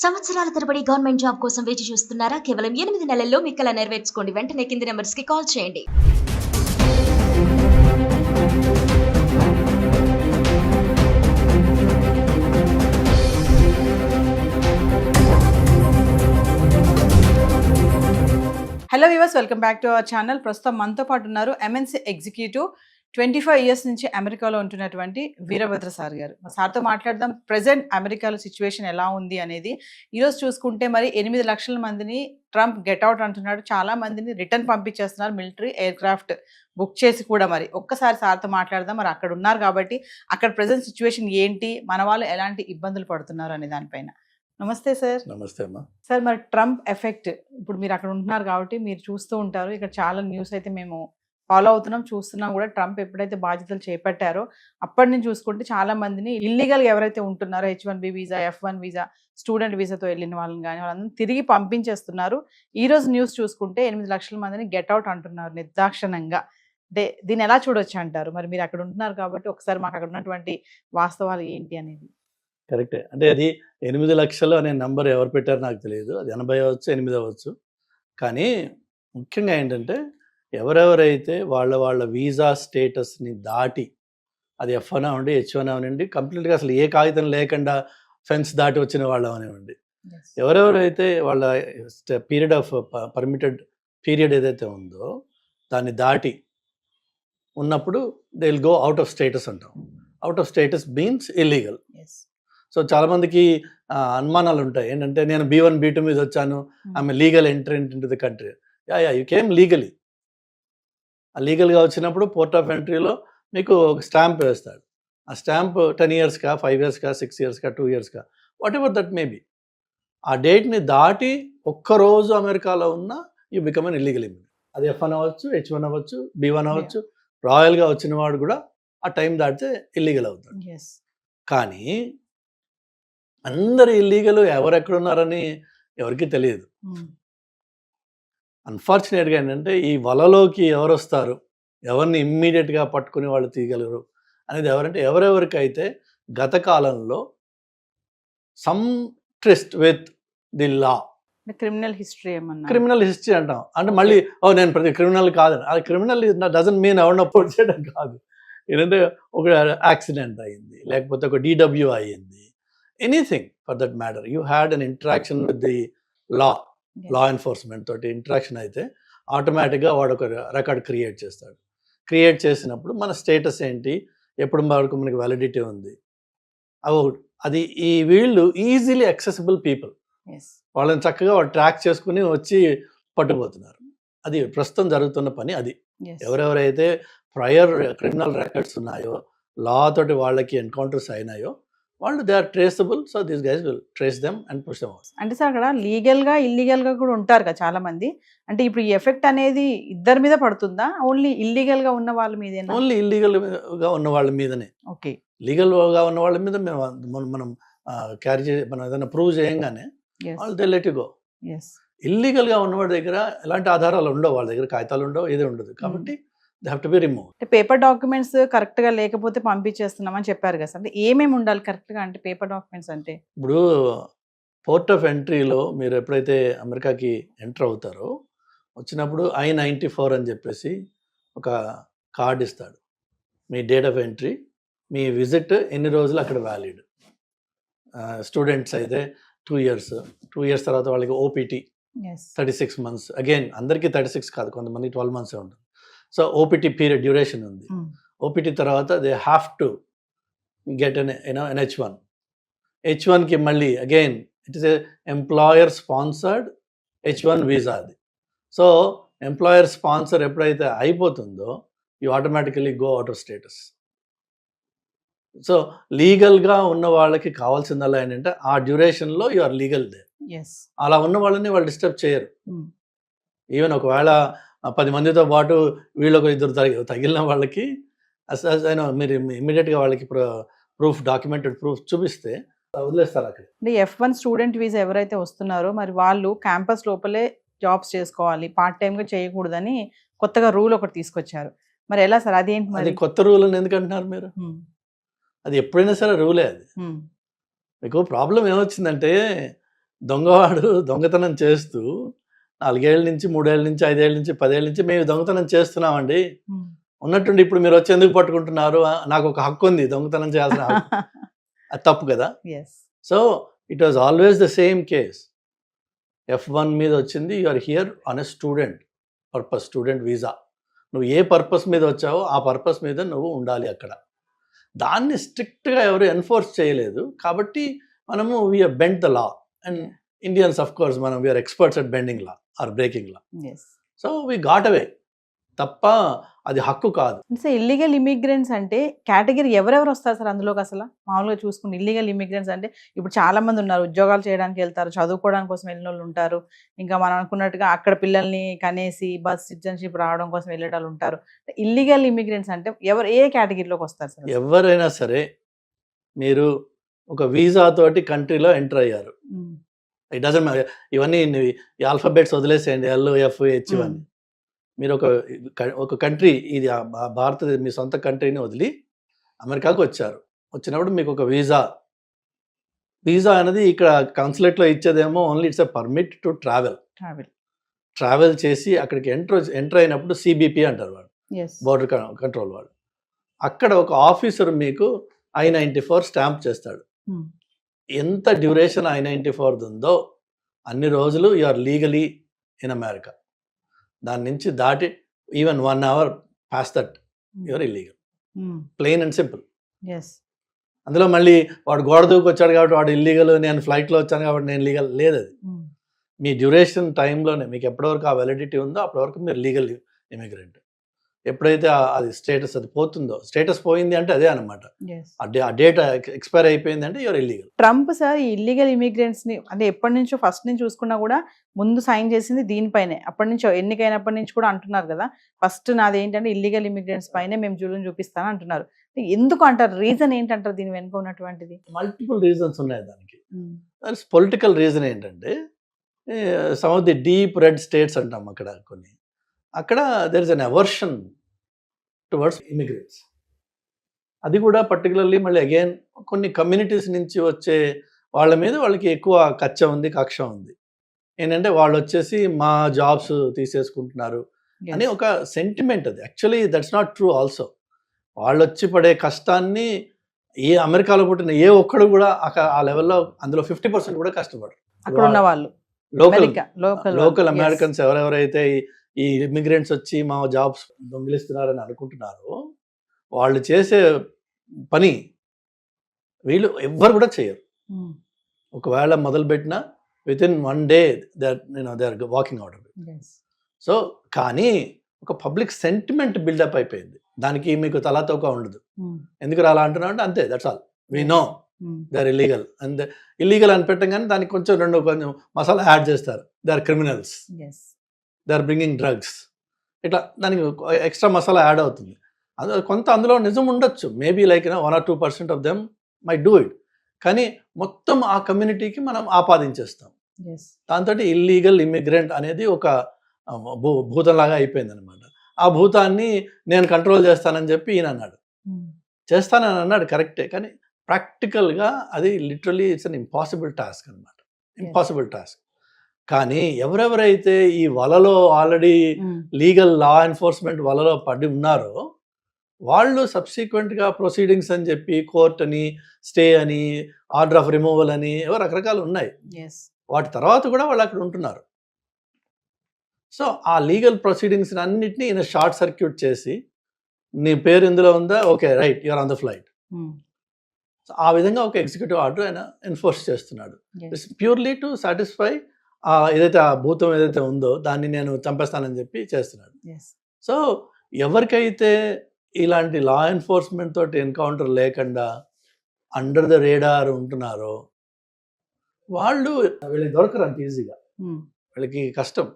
సంవత్సరాల తరబడి government job కోసం వేచి చూస్తున్నారా? కేవలం 8 నెలల్లో మీ కల నెరవేర్చుకోండి. వెంటనే కింది నంబర్స్‌కి కాల్ చేయండి. Hello viewers, welcome back to our channel. ప్రస్తుతం మనతో పాటు ఉన్నారు ఎంఎన్సీ ఎగ్జిక్యూటివ్ 25 ఇయర్స్ నుంచి అమెరికాలో ఉంటున్నటువంటి వీరభద్ర సార్ గారు. సార్తో మాట్లాడదాం. ప్రెసెంట్ అమెరికాలో సిచ్యువేషన్ ఎలా ఉంది అనేది. ఈరోజు చూసుకుంటే మరి 8 లక్షల మందిని ట్రంప్ గెట్అవుట్ అంటున్నాడు. చాలా మందిని రిటర్న్ పంపించేస్తున్నారు, మిలిటరీ ఎయిర్ క్రాఫ్ట్ బుక్ చేసి కూడా. మరి ఒక్కసారి సార్తో మాట్లాడదాం. మరి అక్కడ ఉన్నారు కాబట్టి అక్కడ ప్రెసెంట్ సిచ్యువేషన్ ఏంటి, మన వాళ్ళు ఎలాంటి ఇబ్బందులు పడుతున్నారు అనే దానిపైన. నమస్తే సార్. నమస్తే అమ్మా. సార్, మరి ట్రంప్ ఎఫెక్ట్, ఇప్పుడు మీరు అక్కడ ఉంటున్నారు కాబట్టి మీరు చూస్తూ ఉంటారు. ఇక్కడ చాలా న్యూస్ అయితే మేము ఫాలో అవుతున్నాం, చూస్తున్నాం కూడా. ట్రంప్ ఎప్పుడైతే బాధ్యతలు చేపట్టారో అప్పటి నుంచి చూసుకుంటే చాలా మందిని ఇల్లీగల్గా ఎవరైతే ఉంటున్నారో H1B visa, F1 visa, student వీసాతో వెళ్ళిన వాళ్ళని కానీ వాళ్ళందరూ తిరిగి పంపించేస్తున్నారు. ఈ రోజు న్యూస్ చూసుకుంటే 8 లక్షల మందిని గెట్అవుట్ అంటున్నారు నిర్దాక్షిణంగా. దీన్ని ఎలా చూడొచ్చు అంటారు? మరి మీరు అక్కడ ఉంటున్నారు కాబట్టి ఒకసారి మాకు అక్కడ ఉన్నటువంటి వాస్తవాలు ఏంటి అనేది. కరెక్టే. అంటే అది 8 లక్షలు అనే నంబర్ ఎవరు పెట్టారో నాకు తెలియదు. అది 80 అవ్వచ్చు, 8 అవ్వచ్చు. కానీ ముఖ్యంగా ఏంటంటే ఎవరెవరైతే వాళ్ళ వీసా స్టేటస్ని దాటి, అది F1 అవ్వండి, H1 అవనండి, కంప్లీట్గా అసలు ఏ కాగితం లేకుండా ఫెన్స్ దాటి వచ్చిన వాళ్ళు అవనివ్వండి, ఎవరెవరైతే వాళ్ళ పీరియడ్ ఆఫ్ పర్మిటెడ్ పీరియడ్ ఏదైతే ఉందో దాన్ని దాటి ఉన్నప్పుడు they will go out of status అంటాం. Out of status means illegal. So చాలామందికి అనుమానాలు ఉంటాయి. ఏంటంటే నేను B1 B2 మీద వచ్చాను, ఆమె legal entrant into the country. You came legally. ఆ లీగల్గా వచ్చినప్పుడు పోర్ట్ ఆఫ్ ఎంట్రీలో మీకు ఒక స్టాంప్ వేస్తాడు. ఆ స్టాంప్ 10 ఇయర్స్కా, 5 ఇయర్స్కా, 6 ఇయర్స్కా, 2 ఇయర్స్కా, whatever that may be. ఆ డేట్ని దాటి ఒక్కరోజు అమెరికాలో ఉన్న you become an illegal immigrant. అది F1 అవ్వచ్చు, H1 అవ్వచ్చు, B1 అవ్వచ్చు. రాయల్గా వచ్చిన వాడు కూడా ఆ టైం దాటితే ఇల్లీగల్ అవుతాడు. కానీ అందరు ఇల్లీగల్ ఎవరెక్కడున్నారని ఎవరికి తెలియదు. అన్ఫార్చునేట్గా ఏంటంటే ఈ వలలోకి ఎవరు వస్తారు, ఎవరిని ఇమ్మీడియట్గా పట్టుకుని వాళ్ళు తీయగలరు అనేది ఎవరంటే ఎవరెవరికైతే గత కాలంలో some tryst with the law, criminal history ఏమన్నా, క్రిమినల్ హిస్టరీ అంటాం. అంటే మళ్ళీ నేను ప్రతి క్రిమినల్ కాదని, అది క్రిమినల్ డజన్ మీన్ ఎవరినో పోటీ చేయడం కాదు. ఏంటంటే ఒక యాక్సిడెంట్ అయింది, లేకపోతే ఒక DW అయ్యింది, anything for that matter, you had an interaction with the law enforcement తోటి ఇంటరాక్షన్ అయితే ఆటోమేటిక్గా వాడు ఒక రికార్డ్ క్రియేట్ చేస్తాడు. క్రియేట్ చేసినప్పుడు మన స్టేటస్ ఏంటి, ఎప్పుడు వరకు మనకి వ్యాలిడిటీ ఉంది, అది ఈ వీళ్ళు ఈజీలీ యాక్సెసిబుల్ పీపుల్, వాళ్ళని చక్కగా వాళ్ళు ట్రాక్ చేసుకుని వచ్చి పట్టుకుపోతున్నారు. అది ప్రస్తుతం జరుగుతున్న పని. అది ఎవరెవరైతే ప్రయర్ క్రిమినల్ రికార్డ్స్ ఉన్నాయో, లా తోటి వాళ్ళకి ఎన్కౌంటర్స్ అయినాయో వాళ్ళు they are traceable. So these guys will trace them and push them out. అంటే సార్ అక్కడ లీగల్గా ఇల్లీగల్గా కూడా ఉంటారు కదా చాలా మంది. అంటే ఇప్పుడు ఈ ఎఫెక్ట్ అనేది ఇద్దరి మీద పడుతుందా, ఓన్లీ ఇల్లీగల్గా ఉన్న వాళ్ళ మీదేనా? ఓన్లీ ఇల్లీగల్గా ఉన్న వాళ్ళ మీదనే. ఓకే. లీగల్గా ఉన్న వాళ్ళ మీద మనం క్యారీ చేసి మనం ఏదైనా ప్రూవ్ చేయంగానే వాళ్ళు దే లెట్ యు గో. ఇల్లీగల్గా ఉన్నవాడి దగ్గర ఎలాంటి ఆధారాలు ఉండవు, వాళ్ళ దగ్గర కాగితాలు ఉండవు, ఏది ఉండదు. కాబట్టి they have to be remove. Paper documents కరెక్ట్గా లేకపోతే పంపించేస్తున్నామని చెప్పారు కదా సార్. అంటే ఏమేమి ఉండాలి కరెక్ట్గా? అంటే పేపర్ డాక్యుమెంట్స్ అంటే ఇప్పుడు పోర్ట్ ఆఫ్ ఎంట్రీలో మీరు ఎప్పుడైతే అమెరికాకి ఎంటర్ అవుతారో వచ్చినప్పుడు I-94 అని చెప్పేసి ఒక కార్డ్ ఇస్తాడు. మీ డేట్ ఆఫ్ ఎంట్రీ, మీ విజిట్ ఎన్ని రోజులు అక్కడ వ్యాలిడ్. స్టూడెంట్స్ అయితే 2 ఇయర్స్, 2 ఇయర్స్ తర్వాత వాళ్ళకి OPT 36 months. అగైన్ అందరికీ 36 కాదు, కొంతమంది 12 months ఉంటుంది. సో OPT పీరియడ్ డ్యూరేషన్ ఉంది. OPT తర్వాత they have to get an H1. H1కి మళ్ళీ again it is employer sponsored H1 visa అది. సో ఎంప్లాయర్ స్పాన్సర్ ఎప్పుడైతే అయిపోతుందో you automatically go out of status. So లీగల్గా ఉన్న వాళ్ళకి కావాల్సిందల్లా ఏంటంటే ఆ డ్యూరేషన్లో యు ఆర్ లీగల్ దే. అలా ఉన్న వాళ్ళని వాళ్ళు డిస్టర్బ్ చేయరు. ఈవెన్ ఒకవేళ 10 మందితో పాటు వీళ్ళొక ఇద్దరు తగిలిన వాళ్ళకి మీరు ఇమ్మీడియట్గా వాళ్ళకి ప్రూఫ్, డాక్యుమెంటెడ్ ప్రూఫ్ చూపిస్తే వదిలేస్తారు అక్కడ. అంటే F1 స్టూడెంట్ వీసా ఎవరైతే వస్తున్నారో మరి వాళ్ళు క్యాంపస్ లోపలే జాబ్స్ చేసుకోవాలి, పార్ట్ టైంగా చేయకూడదని కొత్తగా రూల్ ఒకటి తీసుకొచ్చారు. మరి ఎలా సార్ అదేంటి? అది కొత్త రూల్ అని ఎందుకు అంటున్నారు మీరు? అది ఎప్పుడైనా సరే రూలే అది. మీకు ప్రాబ్లం ఏమొచ్చిందంటే దొంగవాడు దొంగతనం చేస్తూ 4 ఏళ్ల నుంచి 3 ఏళ్ల నుంచి 5 ఏళ్ల నుంచి 10 ఏళ్ల నుంచి మేము దొంగతనం చేస్తున్నామండి. ఉన్నట్టుండి ఇప్పుడు మీరు వచ్చి ఎందుకు పట్టుకుంటున్నారు? నాకు ఒక హక్కు ఉంది దొంగతనం చేయాల్సిన హక్కు. అది తప్పు కదా. Yes. So it was always the same case. F1 మీద వచ్చింది, you are here on a student purpose, student visa. నువ్వు ఏ పర్పస్ మీద వచ్చావో ఆ పర్పస్ మీద నువ్వు ఉండాలి అక్కడ. దాన్ని స్ట్రిక్ట్గా ఎవరు ఎన్ఫోర్స్ చేయలేదు కాబట్టి మనము we are bend the law. And Indians of course మనం we are experts at bending law or breaking law. Yes. So we got away. తప్ప అది హక్కు కాదు. సో ఇల్లీగల్ ఇమిగ్రెంట్స్ అంటే కేటగిరీ ఎవరెవరు వస్తారు సార్ అందులోకి? అసలు మామూలుగా చూసుకుని ఇల్లీగల్ ఇమిగ్రెంట్స్ అంటే ఇప్పుడు చాలా మంది ఉన్నారు, ఉద్యోగాలు చేయడానికి వెళ్తారు, చదువుకోవడానికి కోసం వెళ్ళిన వాళ్ళు ఉంటారు, ఇంకా మనం అనుకున్నట్టుగా అక్కడ పిల్లల్ని కనేసి బస్ సిటిజన్షిప్ రావడం కోసం వెళ్ళే వాళ్ళు ఉంటారు. ఇల్లీగల్ ఇమిగ్రెంట్స్ అంటే ఎవరు ఏ కేటగిరీలోకి వస్తారు సార్? ఎవరైనా సరే మీరు ఒక వీసా తోటి కంట్రీలో ఎంటర్ అయ్యారు, ఇట్ డజంట్ ఇవన్నీ ఈ ఆల్ఫాబెట్స్ వదిలేసేయండి, LOF H ఇవన్నీ. మీరు ఒక కంట్రీ, ఇది భారతదేశం మీ సొంత కంట్రీని వదిలి అమెరికాకు వచ్చారు. వచ్చినప్పుడు మీకు ఒక వీసా అనేది ఇక్కడ కాన్సులేట్లో ఇచ్చేదేమో only it's a permit to travel చేసి అక్కడికి ఎంటర్ అయినప్పుడు CBP అంటారు వాళ్ళు, బోర్డర్ కంట్రోల్ వాళ్ళు. అక్కడ ఒక ఆఫీసర్ మీకు I-94 స్టాంప్ చేస్తాడు. ఎంత డ్యూరేషన్ I-94 ఉందో అన్ని రోజులు you are legally in America. దాని నుంచి దాటి even 1 hour pass that your illegal. Plain and simple. అందులో మళ్ళీ వాడు గోడ దూకి వచ్చాడు కాబట్టి వాడు ఇల్లీగల్, నేను ఫ్లైట్లో వచ్చాను కాబట్టి నేను లీగల్ లేదు. అది మీ డ్యూరేషన్ టైంలోనే మీకు ఎప్పటివరకు ఆ వ్యాలిడిటీ ఉందో అప్పటివరకు మీరు లీగల్ ఇమిగ్రెంట్. ఎప్పుడైతే అది స్టేటస్ అది పోతుందో, స్టేటస్ పోయింది అంటే అదే అనమాట, ఆ డేట్ ఎక్స్పైర్ అయిపోయింది అంటే యువర్ ఇల్లీగల్. ట్రంప్ సార్ ఈ ఇల్లీగల్ ఇమిగ్రెంట్స్ ని అంటే ఎప్పటి నుంచో ఫస్ట్ నుంచి చూసుకున్నా కూడా ముందు సైన్ చేసింది దీనిపైనే. అప్పటి నుంచో ఎన్నికైనప్పటి నుంచి కూడా అంటున్నారు కదా, ఫస్ట్ నాది ఏంటంటే ఇల్లీగల్ ఇమిగ్రెంట్స్ పైనే మేము జూలుని చూపిస్తాను అంటున్నారు. ఎందుకు అంటారు? రీజన్ ఏంటంటారు దీని వెనుక ఉన్నటువంటిది? మల్టిపుల్ రీజన్స్ ఉన్నాయి దానికి. పొలిటికల్ రీజన్ ఏంటంటే some of the deep red states అంటాం అక్కడ కొన్ని, అక్కడ there is an aversion towards immigrants. అది కూడా పర్టికులర్లీ మళ్ళీ అగైన్ కొన్ని కమ్యూనిటీస్ నుంచి వచ్చే వాళ్ళ మీద వాళ్ళకి ఎక్కువ కక్ష ఉంది. ఏంటంటే వాళ్ళు వచ్చేసి మా జాబ్స్ తీసేసుకుంటున్నారు అని ఒక సెంటిమెంట్. అది actually that's not true also. వాళ్ళు వచ్చి పడే కష్టాన్ని ఏ అమెరికాలో పుట్టిన ఏ ఒక్కడు కూడా ఆ లెవెల్లో అందులో 50% కూడా కష్టపడరు. అక్కడ ఉన్న వాళ్ళు లోకల్ అమెరికన్స్ ఎవరెవరైతే ఈ ఇమిగ్రెంట్స్ వచ్చి మా జాబ్స్ దొంగిలిస్తున్నారని అనుకుంటున్నారో వాళ్ళు చేసే పని వీళ్ళు ఎవ్వరు కూడా చేయరు. ఒకవేళ మొదలుపెట్టిన within 1 day they are walking out of it. So కానీ ఒక పబ్లిక్ సెంటిమెంట్ బిల్డప్ అయిపోయింది, దానికి మీకు తలాతోక ఉండదు. ఎందుకు అలా అంటున్నావు అంటే అంతే, that's all. We know they are illegal and illegal అని పెట్టగానే దానికి కొంచెం మసాలా యాడ్ చేస్తారు. They are criminals, they are bringing drugs, ఇట్లా దానికి ఎక్స్ట్రా మసాలా యాడ్ అవుతుంది. కొంత అందులో నిజం ఉండొచ్చు, maybe like 1 or 2% of them my do it. కానీ మొత్తం ఆ కమ్యూనిటీకి మనం ఆపాదించేస్తాం. దాంతో ఇల్లీగల్ ఇమిగ్రెంట్ అనేది ఒక భూతంలాగా అయిపోయింది అనమాట. ఆ భూతాన్ని నేను కంట్రోల్ చేస్తానని చెప్పి ఈయన అన్నాడు. చేస్తానని అన్నాడు కరెక్టే, కానీ ప్రాక్టికల్గా అది literally it's an impossible task అనమాట. Impossible task. కానీ ఎవరెవరైతే ఈ వలలో ఆల్రెడీ లీగల్ లా ఎన్ఫోర్స్మెంట్ వలలో పడి ఉన్నారో వాళ్ళు సబ్సిక్వెంట్గా ప్రొసీడింగ్స్ అని చెప్పి కోర్ట్ అని, స్టే అని, ఆర్డర్ ఆఫ్ రిమూవల్ అని రకరకాలు ఉన్నాయి. వాటి తర్వాత కూడా వాళ్ళు అక్కడ ఉంటున్నారు. సో ఆ లీగల్ ప్రొసీడింగ్స్ అన్నింటినీ ఈయన షార్ట్ సర్క్యూట్ చేసి నీ పేరు ఇందులో ఉందా, okay right you're on the flight. So ఆ విధంగా ఒక ఎగ్జిక్యూటివ్ ఆర్డర్ ఆయన ఎన్ఫోర్స్ చేస్తున్నాడు. ఇట్స్ ప్యూర్లీ టు సాటిస్ఫై ఏదైతే ఆ భూతం ఏదైతే ఉందో దాన్ని నేను చంపేస్తానని చెప్పి చేస్తున్నాడు. సో ఎవరికైతే ఇలాంటి లా ఎన్ఫోర్స్మెంట్ తోటి ఎన్కౌంటర్ లేకుండా అండర్ ద రేడార్ ఉంటున్నారో వాళ్ళు వీళ్ళకి దొరకరు అంత ఈజీగా, వీళ్ళకి కష్టం.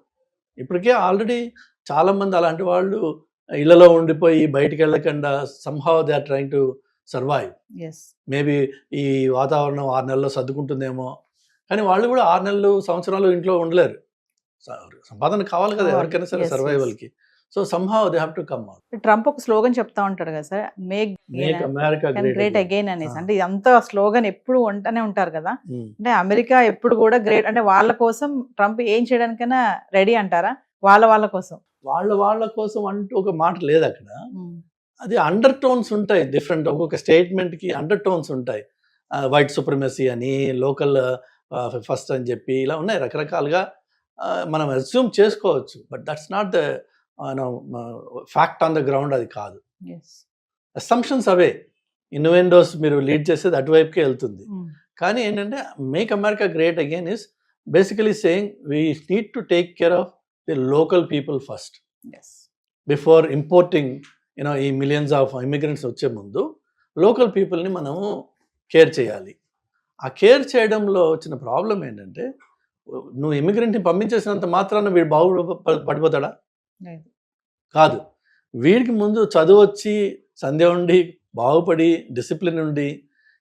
ఇప్పటికే ఆల్రెడీ చాలామంది అలాంటి వాళ్ళు ఇళ్లలో ఉండిపోయి బయటికి వెళ్ళకుండా somehow they are trying to survive. Maybe ఈ వాతావరణం 6 నెలల్లో సర్దుకుంటుందేమో, కానీ వాళ్ళు కూడా 6 నెలలు సంవత్సరాలు ఇంట్లో ఉండలేరు. సంపాదన కావాలి కదా ఎవరికైనా సరే సర్వైవల్కి. So somehow they have to come out. Trump ఒక స్లోగన్ చెప్తా ఉంటాడు కదా sir, make make America great again అనేసి. అంటే ఇదంతా స్లోగన్ ఎప్పుడు ఉంటూనే ఉంటారు కదా. అంటే అమెరికా ఎప్పుడు కూడా గ్రేట్, అంటే వాళ్ళ కోసం ట్రంప్ ఏం చేయడానికైనా రెడీ అంటారా? వాళ్ళ కోసం వాళ్ళ కోసం అంటూ ఒక మాట లేదు అక్కడ. అది అండర్ టోన్స్ ఉంటాయి, డిఫరెంట్ ఒక్కొక్క స్టేట్మెంట్కి అండర్ టోన్స్ ఉంటాయి. వైట్ సుప్రమసీ అని, లోకల్ ఫస్ట్ అని చెప్పి ఇలా ఉన్నాయి రకరకాలుగా. మనం అస్యూమ్ చేసుకోవచ్చు, but that's not the fact on the ground. అది కాదు, అసంప్షన్స్ అవే. ఇన్వెండోస్ మీరు లీడ్ చేసేది అటువైపుకే వెళ్తుంది. కానీ ఏంటంటే make America great again is basically saying we need to take care of the local people first before importing. ఈ మిలియన్స్ ఆఫ్ ఇమిగ్రెంట్స్ వచ్చే ముందు లోకల్ పీపుల్ని మనము కేర్ చేయాలి. ఆ కేర్ చేయడంలో వచ్చిన ప్రాబ్లం ఏంటంటే, నువ్వు ఇమిగ్రెంట్ని పంపించేసినంత మాత్రాన వీడు పడిపోతాడా? కాదు. వీడికి ముందు చదువు వచ్చి, సంధ్య ఉండి, బాగుపడి, డిసిప్లిన్ ఉండి,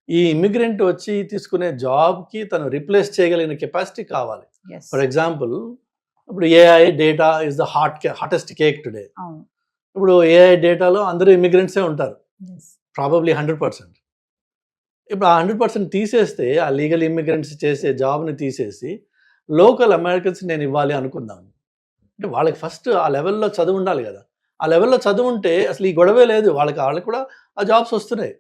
ఈ ఇమిగ్రెంట్ వచ్చి తీసుకునే జాబ్కి తను రిప్లేస్ చేయగలిగిన కెపాసిటీ కావాలి. ఫర్ ఎగ్జాంపుల్, ఇప్పుడు AI data is the hottest cake today. ఇప్పుడు ఏఐ డేటాలో అందరూ ఇమిగ్రెంట్సే ఉంటారు, ప్రాబబ్లీ 100%. ఇప్పుడు ఆ 100% తీసేస్తే, ఆ లీగల్ ఇమిగ్రెంట్స్ చేసే జాబ్ని తీసేసి లోకల్ అమెరికన్స్ నేను ఇవ్వాలి అనుకుందాము. అంటే వాళ్ళకి ఫస్ట్ ఆ లెవెల్లో చదువు ఉండాలి కదా. ఆ లెవెల్లో చదువు ఉంటే అసలు ఈ గొడవే లేదు, వాళ్ళకి కూడా ఆ జాబ్స్ వస్తున్నాయి.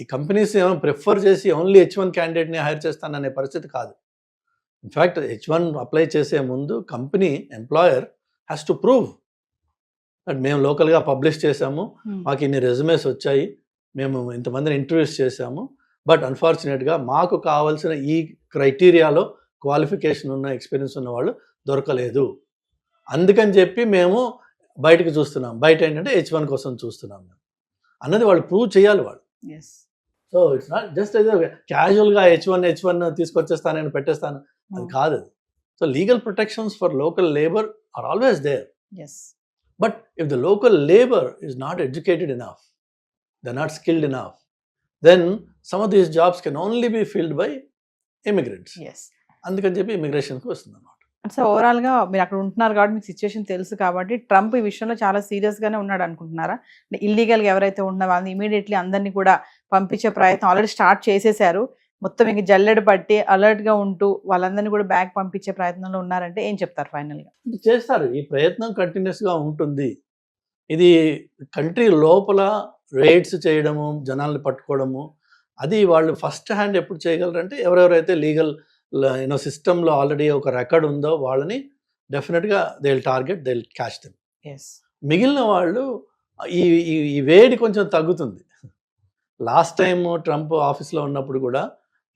ఈ కంపెనీస్ ఏమో ప్రిఫర్ చేసి ఓన్లీ H1 క్యాండిడేట్ని హైర్ చేస్తాననే పరిస్థితి కాదు. ఇన్ఫ్యాక్ట్ H1 అప్లై చేసే ముందు company employer has to prove that మేము లోకల్గా పబ్లిష్ చేసాము, మాకు ఇన్ని రెజ్యూమేస్ వచ్చాయి, మేము ఇంతమందిని ఇంటర్వ్యూస్ చేశాము, బట్ అన్ఫార్చునేట్గా మాకు కావాల్సిన ఈ క్రైటీరియాలో క్వాలిఫికేషన్ ఉన్న, ఎక్స్పీరియన్స్ ఉన్న వాళ్ళు దొరకలేదు, అందుకని చెప్పి మేము బయటకు చూస్తున్నాం. బయట ఏంటంటే H1 కోసం చూస్తున్నాం మేము అన్నది వాళ్ళు ప్రూవ్ చేయాలి వాళ్ళు. సో ఇట్స్ నాట్ జస్ట్ ఏదో క్యాజువల్గా H1 తీసుకొచ్చేస్తాను, పెట్టేస్తాను, అది కాదు. So legal protections for local labour are always there. But if the local labor is not educated enough, they're not skilled enough, then some of these jobs can only be filled by immigrants. అందుకని చెప్పి ఇమిగ్రేషన్కి వస్తుంది అన్నమాట. So ఓవరాల్గా మీరు అక్కడ ఉంటున్నారు కాబట్టి మీకు సిచ్యువేషన్ తెలుసు కాబట్టి ట్రంప్ ఈ విషయంలో చాలా సీరియస్గానే ఉన్నాడు అనుకుంటున్నారా? అంటే ఇల్లీగల్గా ఎవరైతే ఉన్నారో వాళ్ళని ఇమీడియట్లీ అందరినీ కూడా పంపించే ప్రయత్నం ఆల్రెడీ స్టార్ట్ చేసేసారు. మొత్తం ఇంక జల్లెడ పట్టి అలర్ట్గా ఉంటూ వాళ్ళందరినీ కూడా బ్యాక్ పంపించే ప్రయత్నంలో ఉన్నారంటే ఏం చెప్తారు ఫైనల్గా? చేస్తారు, ఈ ప్రయత్నం కంటిన్యూస్గా ఉంటుంది. ఇది కంట్రీ లోపల రైడ్స్ చేయడము, జనాల్ని పట్టుకోవడము, అది వాళ్ళు ఫస్ట్ హ్యాండ్ ఎప్పుడు చేయగలరంటే ఎవరెవరైతే లీగల్ సిస్టంలో ఆల్రెడీ ఒక రికార్డ్ ఉందో వాళ్ళని డెఫినెట్గా they will target, they will catch them. మిగిలిన వాళ్ళు ఈ వేడి కొంచెం తగ్గుతుంది. లాస్ట్ టైం ట్రంప్ ఆఫీస్లో ఉన్నప్పుడు కూడా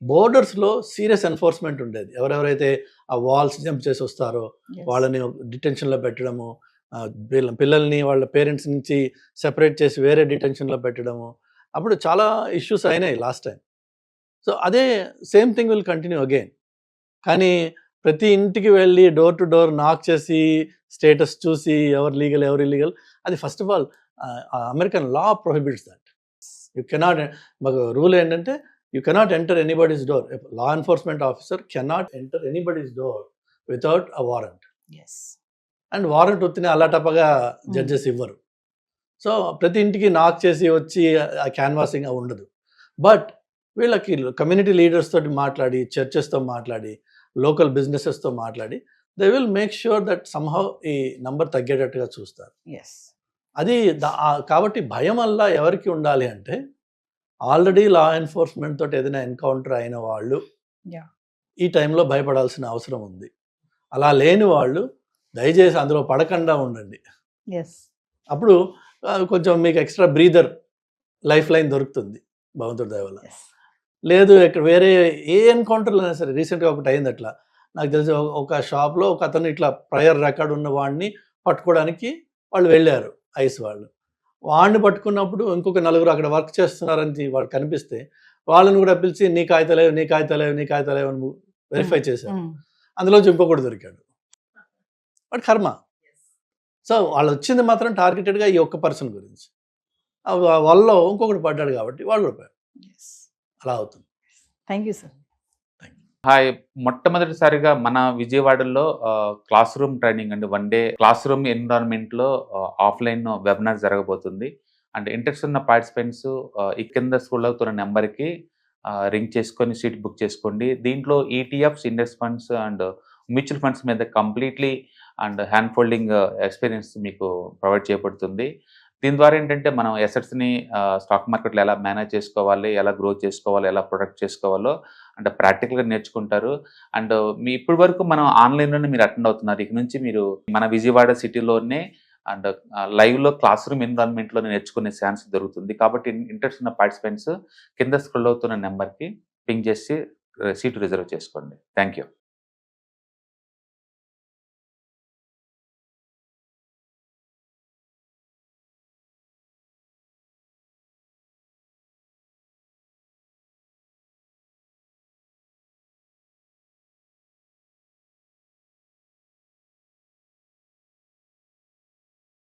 బోర్డర్స్లో సీరియస్ ఎన్ఫోర్స్మెంట్ ఉండేది. ఎవరెవరైతే ఆ వాల్స్ జంప్ చేసి వస్తారో వాళ్ళని డిటెన్షన్లో పెట్టడము, పిల్లల్ని వాళ్ళ పేరెంట్స్ నుంచి సెపరేట్ చేసి వేరే డిటెన్షన్లో పెట్టడము, అప్పుడు చాలా ఇష్యూస్ అయినాయి లాస్ట్ టైం. సో అదే same thing will continue again. కానీ ప్రతి ఇంటికి వెళ్ళి డోర్ టు డోర్ నాక్ చేసి స్టేటస్ చూసి ఎవరు లీగల్ ఎవరు ఇల్లీగల్, అది first of all American law prohibits that. You cannot, మాకు రూల్ ఏంటంటే you cannot enter anybody's door. Law enforcement officer cannot enter anybody's door without a warrant. And warrant వచ్చిన అలాటప్పగా judges ఇవ్వరు. So ప్రతి ఇంటికి నాక్ చేసి వచ్చి ఆ క్యాన్వాసింగ్ అవి ఉండదు. బట్ వీళ్ళకి కమ్యూనిటీ లీడర్స్ తోటి మాట్లాడి, చర్చెస్తో మాట్లాడి, లోకల్ బిజినెసెస్తో మాట్లాడి they will make sure that somehow ఈ నంబర్ తగ్గేటట్టుగా చూస్తారు. అది కాబట్టి భయం వల్ల ఎవరికి ఉండాలి అంటే ఆల్రెడీ లా ఎన్ఫోర్స్మెంట్ తోటి ఏదైనా ఎన్కౌంటర్ అయిన వాళ్ళు ఈ టైంలో భయపడాల్సిన అవసరం ఉంది. అలా లేని వాళ్ళు దయచేసి అందులో పడకుండా ఉండండి. అప్పుడు కొంచెం మీకు ఎక్స్ట్రా బ్రీదర్ లైఫ్ లైన్ దొరుకుతుంది భగవంతుడి దయ వల్ల. లేదు ఇక్కడ వేరే ఏ ఎన్కౌంటర్లో అయినా సరే, రీసెంట్గా ఒకటి అయింది అట్లా, నాకు తెలిసి ఒక షాప్లో ఒక అతను ఇట్లా ప్రయర్ రికార్డ్ ఉన్న వాడిని పట్టుకోవడానికి వాళ్ళు వెళ్ళారు, ఐస్ వాళ్ళు. వాడిని పట్టుకున్నప్పుడు ఇంకొక నలుగురు అక్కడ వర్క్ చేస్తున్నారని వాళ్ళు కనిపిస్తే వాళ్ళని కూడా పిలిచి నీ కాగితాలేవు అని వెరిఫై చేశారు. అందులోంచి ఇంకొకటి దొరికాడు, వాడు కర్మ. సో వాళ్ళు వచ్చింది మాత్రం టార్గెటెడ్గా ఈ ఒక్క పర్సన్ గురించి, వాళ్ళలో ఇంకొకటి పడ్డాడు కాబట్టి వాళ్ళు కూడా అలా అవుతుంది. Thank you sir. Thank you. Hi. మొట్టమొదటిసారిగా మన విజయవాడలో క్లాస్ రూమ్ ట్రైనింగ్ అండి. 1 డే క్లాస్ రూమ్ ఎన్విరాన్మెంట్‌లో ఆఫ్‌లైన్ వెబినార్ జరగబోతుంది. అండ్ ఇంట్రెస్ట్ ఉన్న పార్టిసిపెంట్స్ ఈ కింద స్క్రోల్ అవుతున్న నంబర్‌కి రింగ్ చేసుకొని సీట్ బుక్ చేసుకోండి. దీంట్లో ETFs, index funds and mutual funds మీద completely and hand holding experience మీకు ప్రొవైడ్ చేయబడుతుంది. దీని ద్వారా ఏంటంటే మనం అసెట్స్‌ని స్టాక్ మార్కెట్‌లో ఎలా మేనేజ్ చేసుకోవాలి, ఎలా గ్రో చేసుకోవాలి, ఎలా ప్రొటెక్ట్ చేసుకోవాలో అంటే ప్రాక్టికల్‌గా నేర్చుకుంటారు. అండ్ ఇప్పటి వరకు మనం ఆన్‌లైన్‌లోనే మీరు అటెండ్ అవుతున్నారు. ఇక నుంచి మీరు మన విజయవాడ సిటీలోనే అండ్ లైవ్‌లో క్లాస్ రూమ్ ఎన్విరాన్మెంట్‌లోనే నేర్చుకునే ఛాన్స్ దొరుకుతుంది. కాబట్టి ఇంట్రెస్ట్ ఉన్న పార్టిసిపెంట్స్ కింద స్క్రోల్ అవుతున్న నంబర్‌కి పింగ్ చేసి సీట్ రిజర్వ్ చేసుకోండి. Thank you.